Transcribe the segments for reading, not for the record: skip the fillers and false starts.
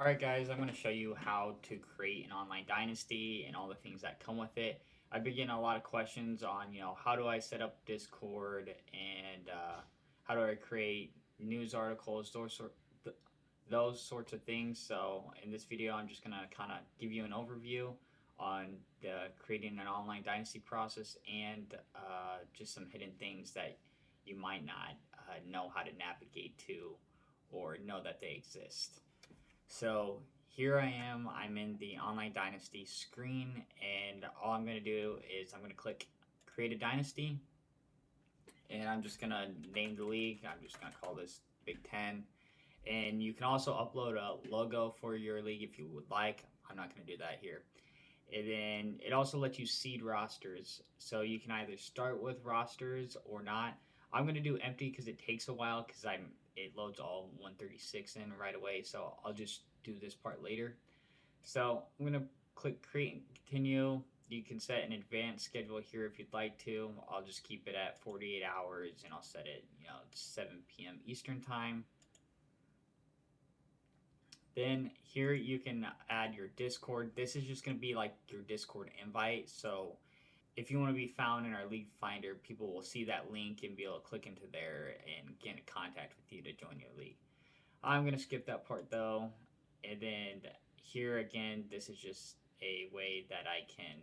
Alright guys, I'm going to show you how to create an online dynasty and all the things that come with it. I've been getting a lot of questions on, how do I set up Discord and how do I create news articles, those sorts of things. So in this video, I'm just going to kind of give you an overview on the creating an online dynasty process and just some hidden things that you might not know how to navigate to or know that they exist. So here I am, I'm in the Online Dynasty screen, and all I'm going to do is I'm going to click Create a Dynasty, and I'm just going to name the league. I'm just going to call this Big Ten. And you can also upload a logo for your league if you would like. I'm not going to do that here. And then it also lets you seed rosters. So you can either start with rosters or not. I'm going to do empty because it takes a while because it loads all 136 in right away. So I'll just do this part later. So I'm going to click create and continue. You can set an advanced schedule here if you'd like to. I'll just keep it at 48 hours and I'll set it, 7 p.m. Eastern time. Then here you can add your Discord. This is just going to be like your Discord invite. So if you want to be found in our league finder, people will see that link and be able to click into there and get in contact with you to join your league. I'm going to skip that part though. And then here again, this is just a way that I can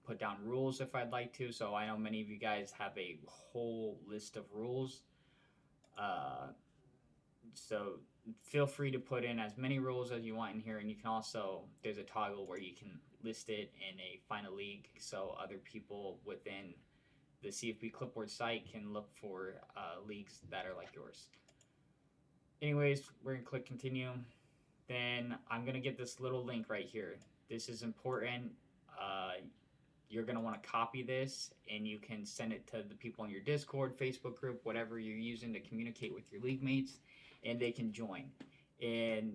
put down rules if I'd like to. So I know many of you guys have a whole list of rules. So feel free to put in as many rules as you want in here, and you can also, there's a toggle where you can list it in a final league so other people within the CFB Clipboard site can look for leagues that are like yours. Anyways, we're going to click continue. Then I'm going to get this little link right here. This is important. You're going to want to copy this and you can send it to the people in your Discord, Facebook group, whatever you're using to communicate with your league mates, and they can join. And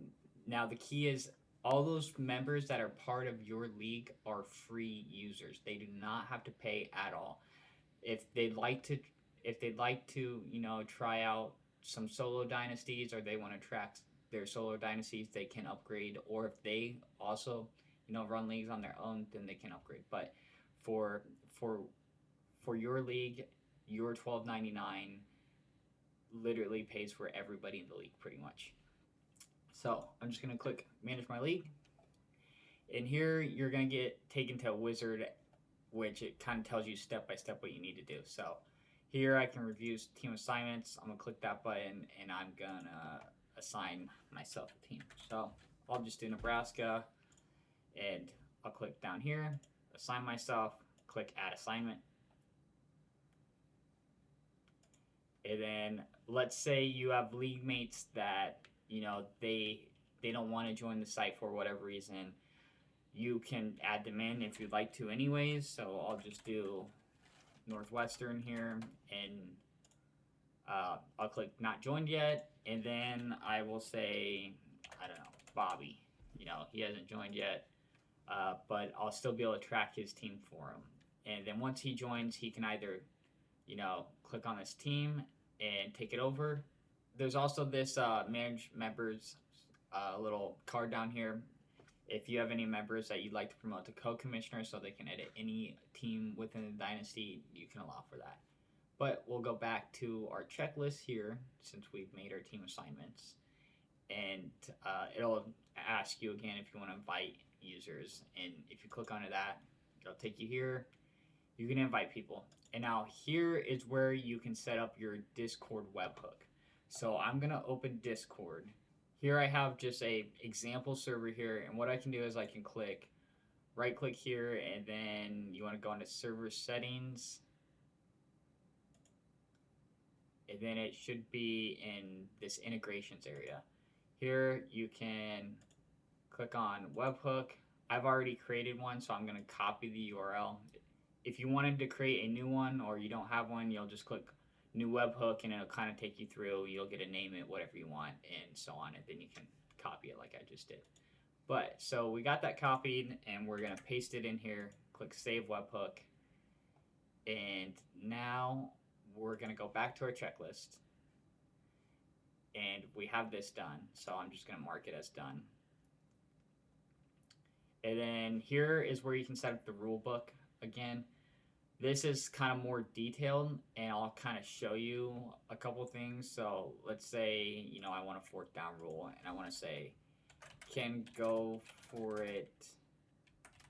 now the key is all those members that are part of your league are free users. They do not have to pay at all. If they'd like to try out some solo dynasties, or they want to track their solo dynasties, they can upgrade. Or if they also run leagues on their own, then they can upgrade. But for your league, your $12.99 literally pays for everybody in the league pretty much. So I'm just gonna click manage my league, and here you're gonna get taken to a wizard, which it kind of tells you step by step what you need to do. So here I can review team assignments. I'm gonna click that button and I'm gonna assign myself a team. So I'll just do Nebraska, and I'll click down here, assign myself, click add assignment. And then let's say you have league mates that they don't want to join the site for whatever reason. You can add them in if you'd like to anyways. So I'll just do Northwestern here, and I'll click not joined yet, and then I will say, I don't know, Bobby. He hasn't joined yet, but I'll still be able to track his team for him. And then once he joins, he can either click on this team and take it over. There's also this manage members little card down here. If you have any members that you'd like to promote to co-commissioner so they can edit any team within the dynasty, you can allow for that. But we'll go back to our checklist here since we've made our team assignments. And it'll ask you again if you want to invite users. And if you click onto that, it'll take you here. You can invite people. And now here is where you can set up your Discord webhook. So I'm going to open Discord. Here I have just a example server here, and what I can do is I can right click here, and then you want to go into server settings, and then it should be in this integrations area. Here you can click on webhook. I've already created one, so I'm going to copy the URL. If you wanted to create a new one or you don't have one, you'll just click new webhook and it'll kind of take you through. You'll get to name it whatever you want and so on, and then you can copy it like I just did. But so we got that copied, and we're going to paste it in here. Click save webhook, and now we're going to go back to our checklist, and we have this done. So I'm just going to mark it as done. And then here is where you can set up the rule book again. This is kind of more detailed, and I'll kind of show you a couple things. So let's say, you know, I want a fourth down rule, and I want to say can go for it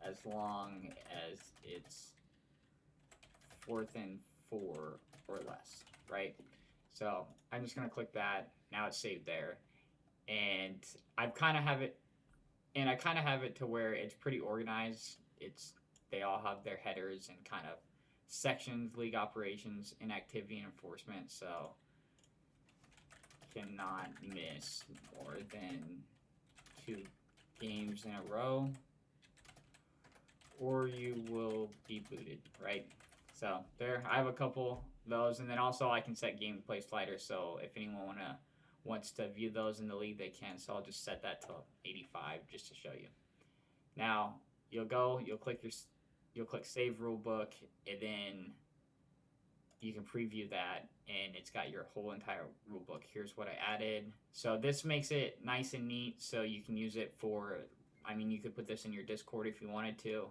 as long as it's 4th and 4 or less, right? So I'm just gonna click that. Now it's saved there, and I kind of have it, to where it's pretty organized. They all have their headers and kind of sections, league operations, inactivity, and enforcement. So cannot miss more than 2 games in a row, or you will be booted, right? So there, I have a couple of those, and then also I can set gameplay sliders. So if anyone wants to view those in the league, they can. So I'll just set that to 85 just to show you. Now you'll click Save Rulebook, and then you can preview that, and it's got your whole entire rulebook. Here's what I added. So this makes it nice and neat, so you can use it for, I mean, you could put this in your Discord if you wanted to.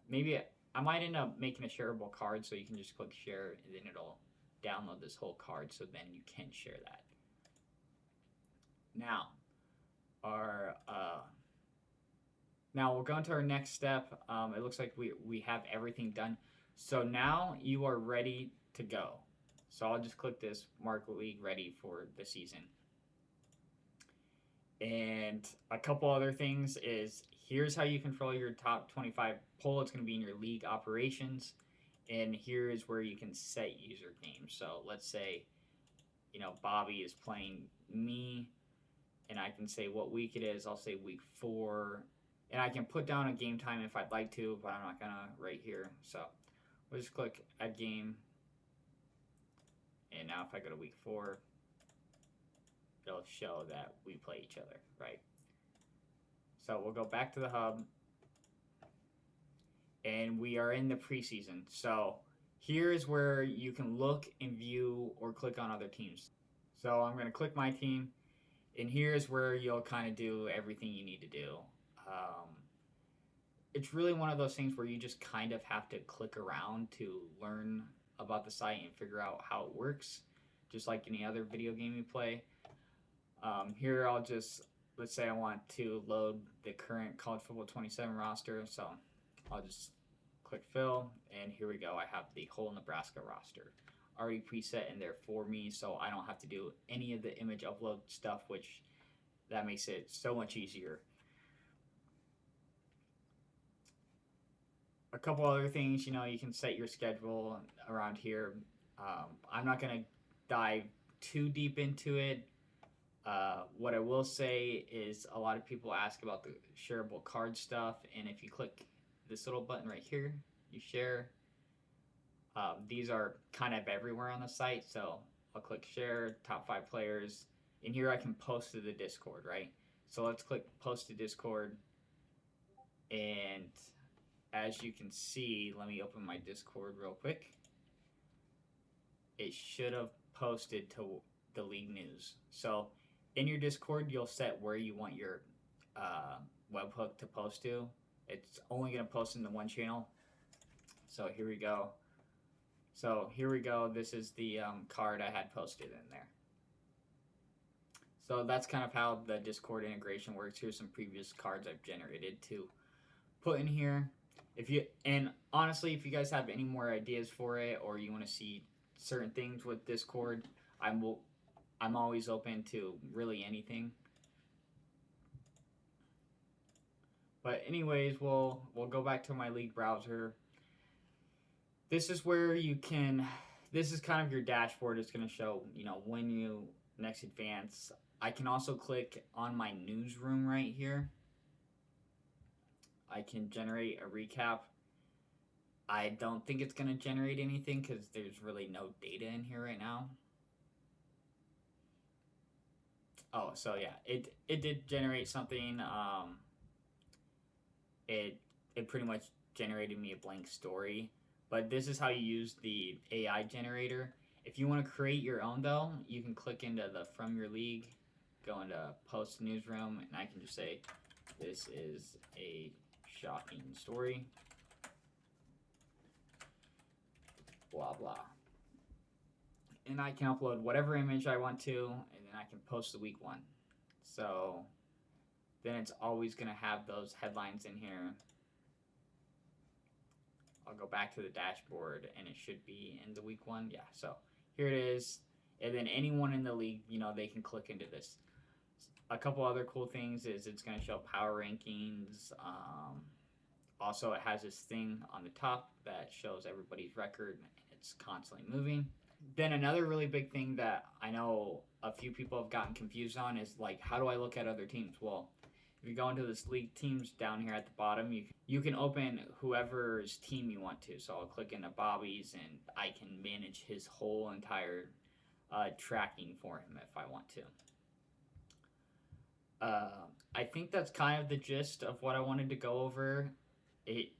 Maybe I might end up making a shareable card, so you can just click share, and then it'll download this whole card, so then you can share that. Now, now we'll go into our next step. It looks like we have everything done. So now you are ready to go. So I'll just click this Mark League ready for the season. And a couple other things is, here's how you control your top 25 poll. It's going to be in your league operations. And here is where you can set user games. So let's say, you know, Bobby is playing me, and I can say what week it is. I'll say week 4. And I can put down a game time if I'd like to, but I'm not going to right here. So we'll just click add game. And now if I go to week 4, it'll show that we play each other, right? So we'll go back to the hub, and we are in the preseason. So here's where you can look and view or click on other teams. So I'm going to click my team, and here's where you'll kind of do everything you need to do. It's really one of those things where you just kind of have to click around to learn about the site and figure out how it works, just like any other video game you play. Here I'll just, let's say I want to load the current College Football 27 roster, so I'll just click fill, and here we go. I have the whole Nebraska roster already preset in there for me, so I don't have to do any of the image upload stuff, which that makes it so much easier. A couple other things, you know, you can set your schedule around here. I'm not going to dive too deep into it. What I will say is a lot of people ask about the shareable card stuff, and if you click this little button right here, you share. These are kind of everywhere on the site, so I'll click share, top 5 players. In here I can post to the Discord, right? So let's click post to Discord, and as you can see, let me open my Discord real quick. It should have posted to the league news. So in your Discord, you'll set where you want your webhook to post to. It's only going to post in the one channel. So here we go. This is the card I had posted in there. So that's kind of how the Discord integration works. Here's some previous cards I've generated to put in here. And honestly, if you guys have any more ideas for it, or you want to see certain things with Discord, I'm always open to really anything. But anyways, we'll go back to my league browser. This is where you can, this is kind of your dashboard. It's going to show, you know, when you next advance. I can also click on my newsroom right here. I can generate a recap. I don't think it's going to generate anything because there's really no data in here right now. Oh, so yeah, it did generate something. It pretty much generated me a blank story. But this is how you use the AI generator. If you want to create your own though, you can click into the from your league, go into post newsroom, and I can just say This is a shocking story. Blah, blah. And I can upload whatever image I want to, and then I can post the week 1. So then it's always going to have those headlines in here. I'll go back to the dashboard, and it should be in the week 1. Yeah, so here it is. And then anyone in the league, you know, they can click into this. A couple other cool things is it's going to show power rankings. Also, it has this thing on the top that shows everybody's record. It's constantly moving. Then another really big thing that I know a few people have gotten confused on is like, how do I look at other teams? Well, if you go into this league teams down here at the bottom, you can open whoever's team you want to. So I'll click into Bobby's, and I can manage his whole entire tracking for him if I want to. I think that's kind of the gist of what I wanted to go over.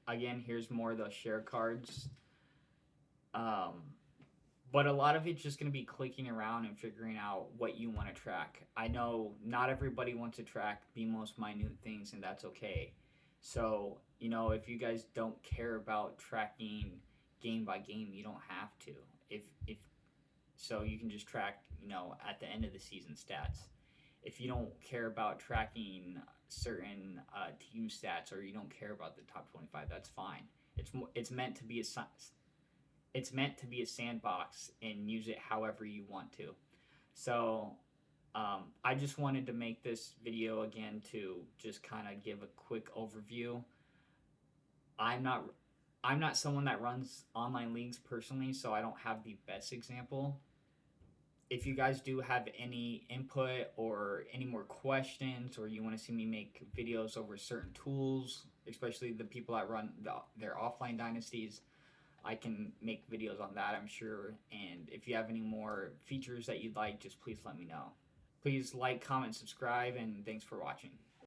Again, here's more of those share cards. But a lot of it's just going to be clicking around and figuring out what you want to track. I know not everybody wants to track the most minute things, and that's okay. So, you know, if you guys don't care about tracking game by game, you don't have to. If so, you can just track, you know, at the end of the season stats. If you don't care about tracking certain team stats, or you don't care about the top 25, that's fine. It's meant to be a sandbox, and use it however you want to. So I just wanted to make this video again to just kind of give a quick overview. I'm not someone that runs online leagues personally, so I don't have the best example. If you guys do have any input or any more questions, or you want to see me make videos over certain tools, especially the people that run their offline dynasties, I can make videos on that, I'm sure. And if you have any more features that you'd like, just please let me know. Please like, comment, subscribe, and thanks for watching.